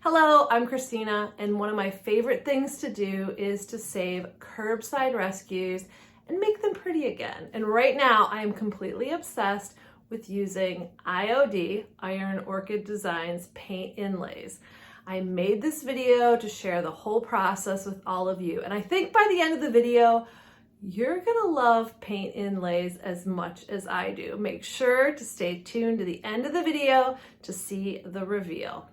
Hello, I'm Christina, and one of my favorite things to do is to save curbside rescues and make them pretty again. And right now I am completely obsessed with using IOD, Iron Orchid Designs paint inlays. I made this video to share the whole process with all of you, and I think by the end of the video, you're gonna love paint inlays as much as I do. Make sure to stay tuned to the end of the video to see the reveal.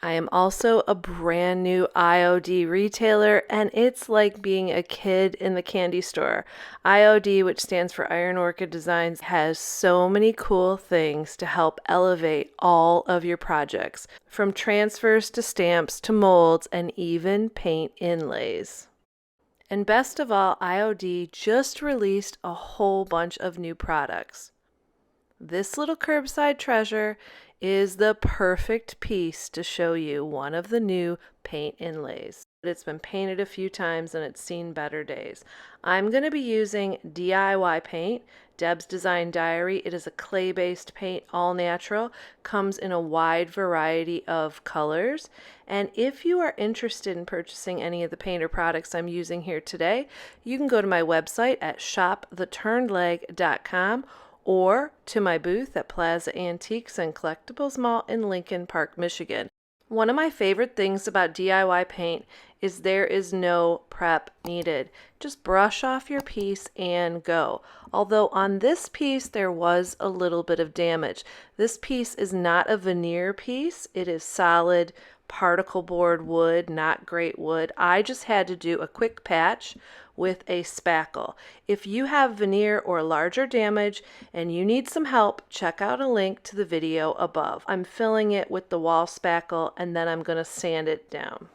I am also a brand new IOD retailer, and it's like being a kid in the candy store. IOD, which stands for Iron Orchid Designs, has so many cool things to help elevate all of your projects, from transfers to stamps to molds and even paint inlays. And best of all, IOD just released a whole bunch of new products. This little curbside treasure is the perfect piece to show you one of the new paint inlays. It's been painted a few times and it's seen better days. I'm going to be using DIY paint, Deb's Design Diary. It is a clay-based paint, all natural, comes in a wide variety of colors. And if you are interested in purchasing any of the paint or products I'm using here today, you can go to my website at shoptheturnedleg.com or to my booth at Plaza Antiques and Collectibles Mall in Lincoln Park, Michigan. One of my favorite things about DIY paint is there is no prep needed. Just brush off your piece and go. Although on this piece there was a little bit of damage. This piece is not a veneer piece. It is solid particle board wood, not great wood. I just had to do a quick patch with a spackle. If you have veneer or larger damage and you need some help, check out a link to the video above. I'm filling it with the wall spackle and then I'm going to sand it down.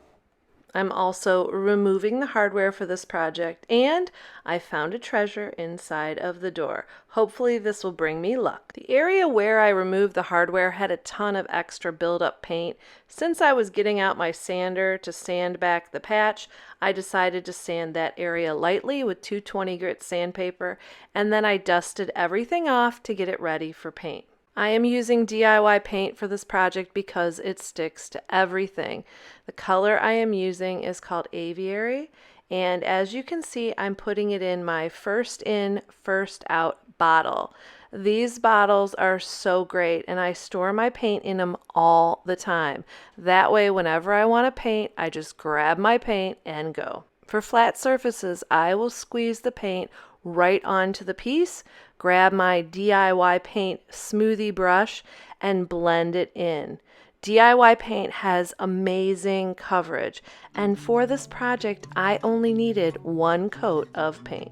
I'm also removing the hardware for this project, and I found a treasure inside of the door. Hopefully this will bring me luck. The area where I removed the hardware had a ton of extra buildup paint. Since I was getting out my sander to sand back the patch, I decided to sand that area lightly with 220 grit sandpaper, and then I dusted everything off to get it ready for paint. I am using DIY paint for this project because it sticks to everything. The color I am using is called Aviary, and as you can see, I'm putting it in my first in, first out bottle. These bottles are so great, and I store my paint in them all the time. That way, whenever I want to paint, I just grab my paint and go. For flat surfaces, I will squeeze the paint right onto the piece, grab my DIY paint smoothie brush, and blend it in. DIY paint has amazing coverage, and for this project, I only needed one coat of paint.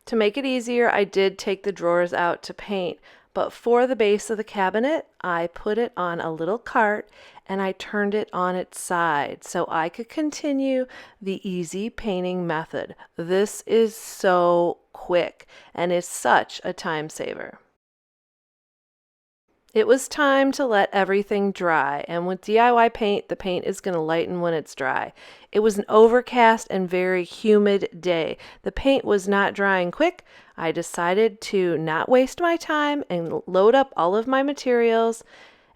To make it easier, I did take the drawers out to paint, but for the base of the cabinet, I put it on a little cart and I turned it on its side so I could continue the easy painting method. This is so quick and is such a time saver. It was time to let everything dry, and with DIY paint, the paint is going to lighten when it's dry. It was an overcast and very humid day. The paint was not drying quick. I decided to not waste my time and load up all of my materials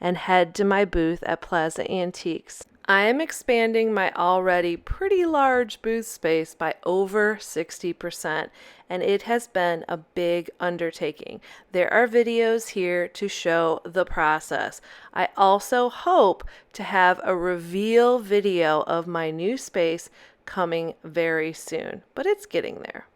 and head to my booth at Plaza Antiques. I am expanding my already pretty large booth space by over 60%, and it has been a big undertaking. There are videos here to show the process. I also hope to have a reveal video of my new space coming very soon, but it's getting there.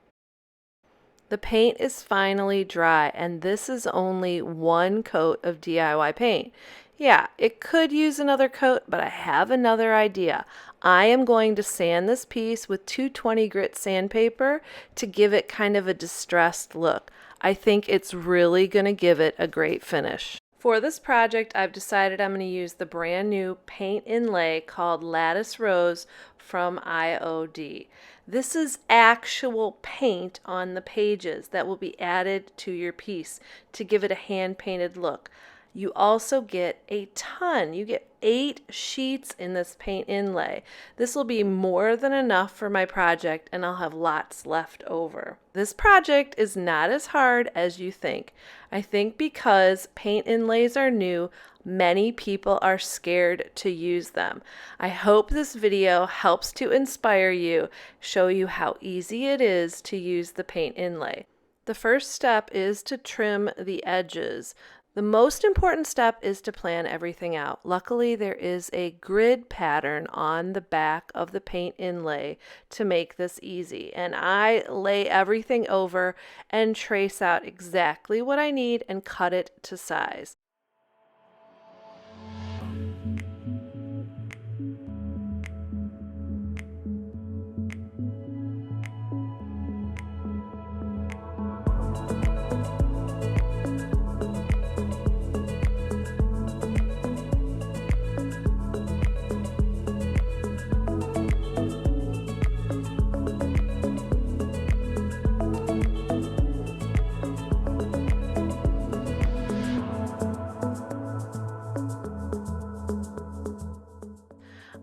The paint is finally dry, and this is only one coat of DIY paint. Yeah, it could use another coat, but I have another idea. I am going to sand this piece with 220 grit sandpaper to give it kind of a distressed look. I think it's really going to give it a great finish. For this project, I've decided I'm going to use the brand new paint inlay called Lattice Rose from IOD. This is actual paint on the pages that will be added to your piece to give it a hand-painted look. You also get a ton. You get 8 sheets in this paint inlay. This will be more than enough for my project, and I'll have lots left over. This project is not as hard as you think. I think because paint inlays are new, many people are scared to use them. I hope this video helps to inspire you, show you how easy it is to use the paint inlay. The first step is to trim the edges. The most important step is to plan everything out. Luckily, there is a grid pattern on the back of the paint inlay to make this easy. And I lay everything over and trace out exactly what I need and cut it to size.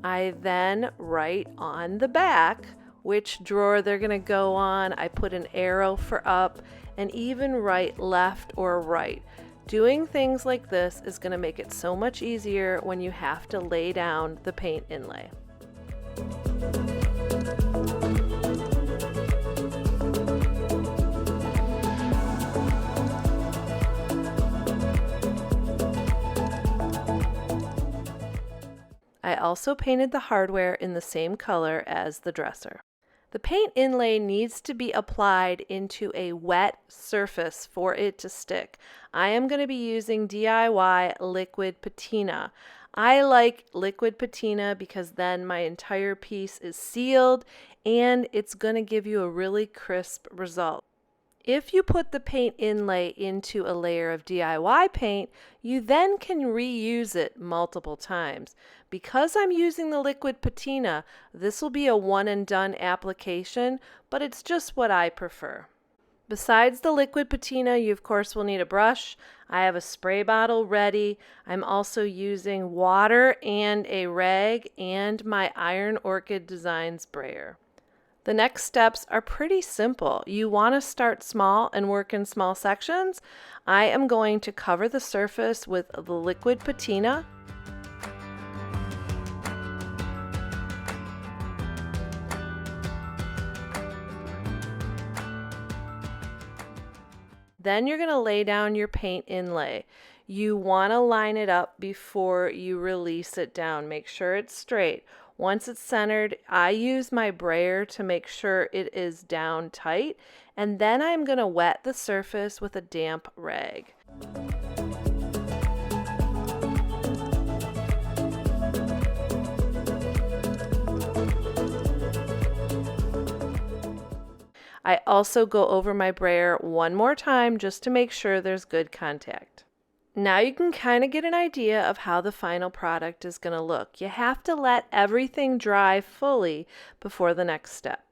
I then write on the back which drawer they're going to go on. I put an arrow for up and even write left or right. Doing things like this is going to make it so much easier when you have to lay down the paint inlay. I also painted the hardware in the same color as the dresser. The paint inlay needs to be applied into a wet surface for it to stick. I am going to be using DIY liquid patina. I like liquid patina because then my entire piece is sealed and it's going to give you a really crisp result. If you put the paint inlay into a layer of DIY paint, you then can reuse it multiple times. Because I'm using the liquid patina, this will be a one and done application, but it's just what I prefer. Besides the liquid patina, you of course will need a brush. I have a spray bottle ready. I'm also using water and a rag and my Iron Orchid Design sprayer. The next steps are pretty simple. You want to start small and work in small sections. I am going to cover the surface with the liquid patina. Then you're going to lay down your paint inlay. You want to line it up before you release it down. Make sure it's straight. Once it's centered, I use my brayer to make sure it is down tight, and then I'm going to wet the surface with a damp rag. I also go over my brayer one more time just to make sure there's good contact. Now you can kind of get an idea of how the final product is going to look. You have to let everything dry fully before the next step.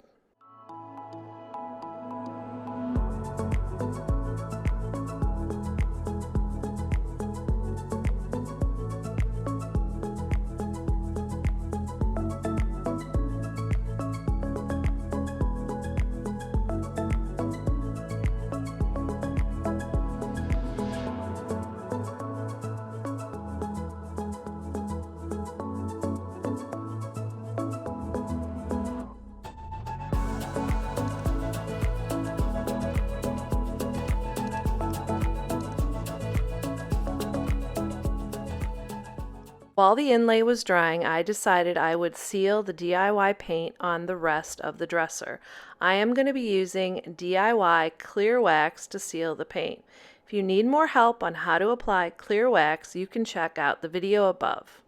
While the inlay was drying, I decided I would seal the DIY paint on the rest of the dresser. I am going to be using DIY clear wax to seal the paint. If you need more help on how to apply clear wax, you can check out the video above.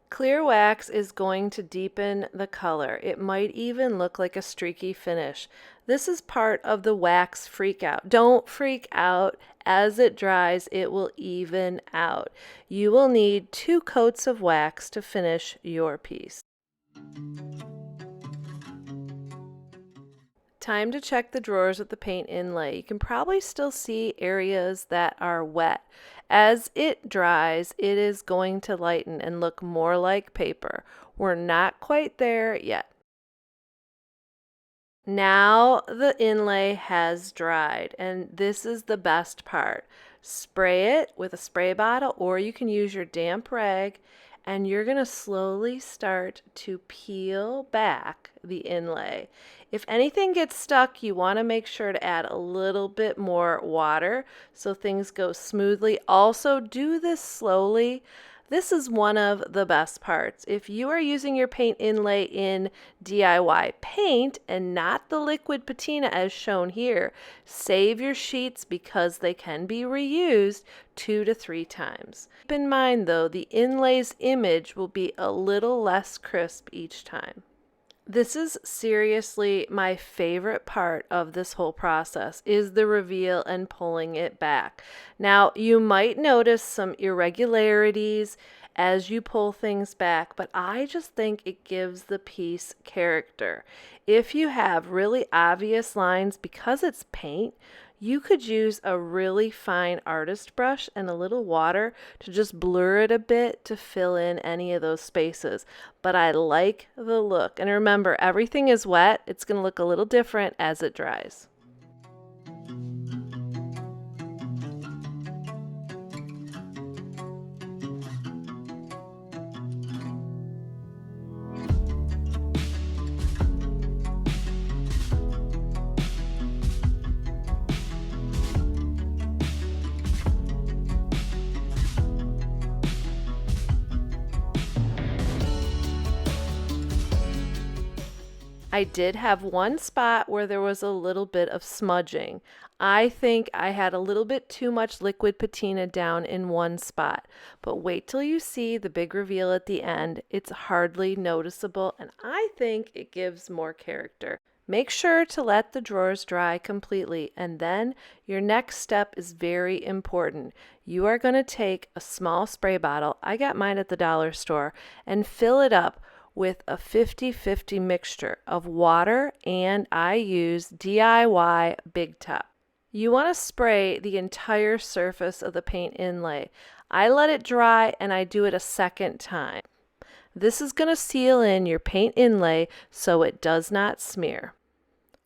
Clear wax is going to deepen the color. It might even look like a streaky finish. This is part of the wax freak out. Don't freak out. As it dries, it will even out. You will need 2 coats of wax to finish your piece. Time to check the drawers with the paint inlay. You can probably still see areas that are wet. As it dries, it is going to lighten and look more like paper. We're not quite there yet. Now the inlay has dried, and this is the best part. Spray it with a spray bottle, or you can use your damp rag, and you're going to slowly start to peel back the inlay. If anything gets stuck, you want to make sure to add a little bit more water so things go smoothly. Also, do this slowly. This is one of the best parts. If you are using your paint inlay in DIY paint and not the liquid patina as shown here, save your sheets because they can be reused 2 to 3 times. Keep in mind though, the inlay's image will be a little less crisp each time. This is seriously my favorite part of this whole process is the reveal and pulling it back. Now, you might notice some irregularities as you pull things back, but I just think it gives the piece character. If you have really obvious lines, because it's paint, you could use a really fine artist brush and a little water to just blur it a bit to fill in any of those spaces. But I like the look. And remember, everything is wet. It's going to look a little different as it dries. I did have one spot where there was a little bit of smudging. I think I had a little bit too much liquid patina down in one spot, but wait till you see the big reveal at the end. It's hardly noticeable, and I think it gives more character. Make sure to let the drawers dry completely, and then your next step is very important. You are going to take a small spray bottle, I got mine at the dollar store, and fill it up with a 50-50 mixture of water, and I use DIY Big Top. You want to spray the entire surface of the paint inlay. I let it dry and I do it a second time. This is going to seal in your paint inlay so it does not smear.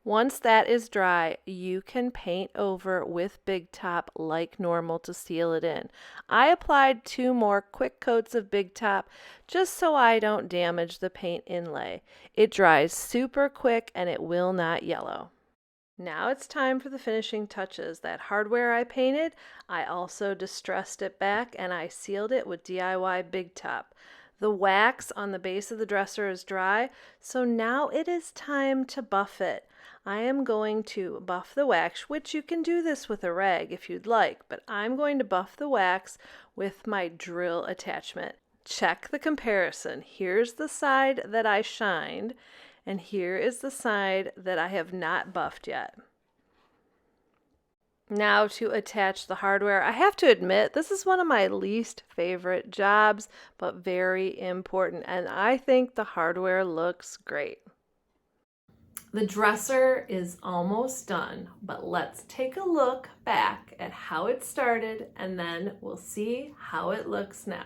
Once that is dry, you can paint over with Big Top like normal to seal it in. I applied 2 more quick coats of Big Top just so I don't damage the paint inlay. It dries super quick and it will not yellow. Now it's time for the finishing touches. That hardware I painted, I also distressed it back and I sealed it with DIY Big Top. The wax on the base of the dresser is dry, so now it is time to buff it. I am going to buff the wax, which you can do this with a rag if you'd like, but I'm going to buff the wax with my drill attachment. Check the comparison. Here's the side that I shined, and here is the side that I have not buffed yet. Now to attach the hardware. I have to admit, this is one of my least favorite jobs, but very important, and I think the hardware looks great. The dresser is almost done, but let's take a look back at how it started and then we'll see how it looks now.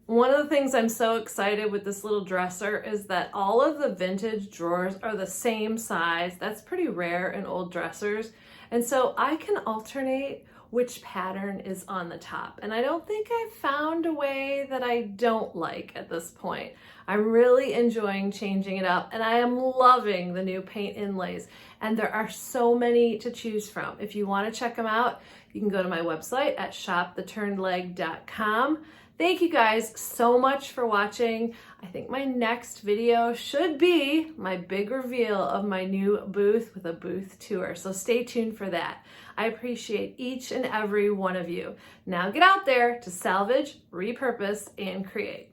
One of the things I'm so excited with this little dresser is that all of the vintage drawers are the same size. That's pretty rare in old dressers. And so I can alternate which pattern is on the top. And I don't think I've found a way that I don't like at this point. I'm really enjoying changing it up, and I am loving the new paint inlays. And there are so many to choose from. If you want to check them out, you can go to my website at shoptheturnedleg.com. Thank you guys so much for watching. I think my next video should be my big reveal of my new booth with a booth tour, so stay tuned for that. I appreciate each and every one of you. Now get out there to salvage, repurpose, and create.